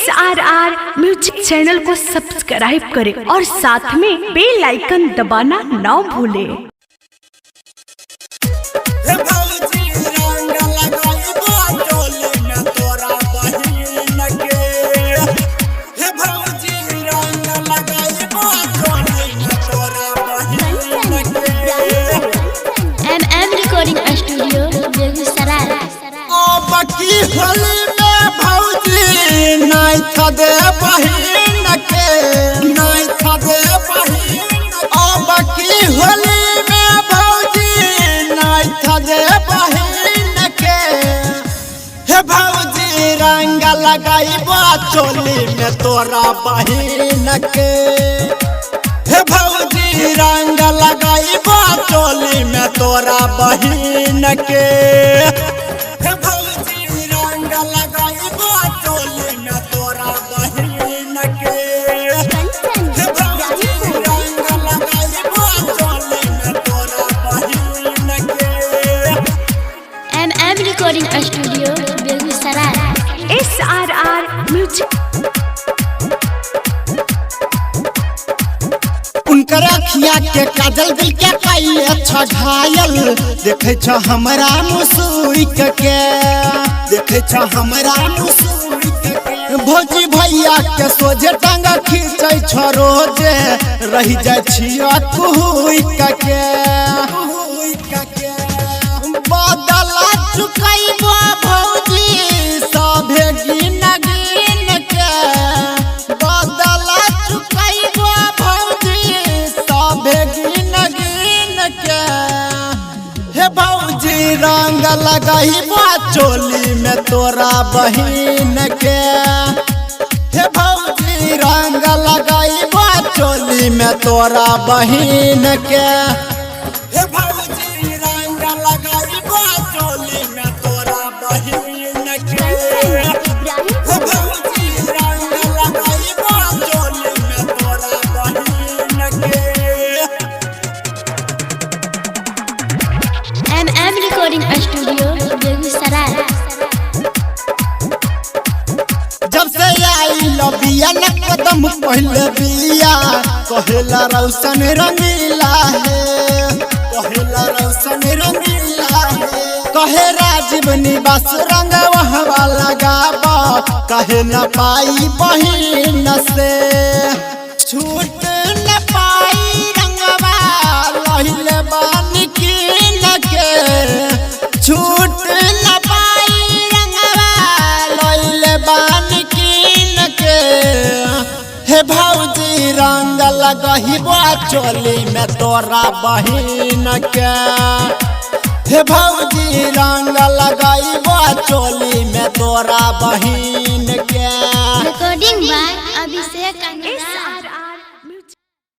SRR music channel को subscribe करें और साथ में बेल आइकन दबाना ना भूलें। होली में भौजी नहीं था दे बहिन के नहीं था दे बहिन अब की होली में भौजी नहीं था दे बहिन के हे भौजी रंग लगाइबा चोली में तोरा बहिन के हे भौजी रंग लगाइबा चोली में तोरा बहिन के recording studio Begusarai. SRR music. उनकर अखिया के काजल दिल के कई अच्छा घायल देखे छ हमरा मुसुई के देखे छ हमरा मुसुई के भौजी भैया के सोझे टांगा खींचे छ रोजे रही जाय छिया कुहुई के बदला चुकाइबो भौजी सभे गिन गिन के बदला चुकाइबो भौजी सभे गिन गिन के हे भौजी रंग लगाइबो चोली में तोरा बहिन के हे भौजी रंग लगाइबो चोली में तोरा बहिन के हे भौजी रंग लगाइबो चोली में तोरा बहिन के हे भौजी रंग लगाइबो चोली में तोरा बहिन के रिकॉर्डिंग स्टूडियो बेगूसराय। जब से आई लबिया न कदम पहले बिया कहेला रौशन रंगीला है कहेला रौशन रंगीला है कहे राजीव निवास रंग वहवा लगाबा कहे न पाई बहिन से छूट न पाई रंगवा लहिले बानी कीन के छूट न पाई रंगवा लहिले बानी कीन के हे भौजी रंग लगाइबो चोली में तोरा बहिन के हे भौजी रंग लगाइबो चोली में तोरा बहिन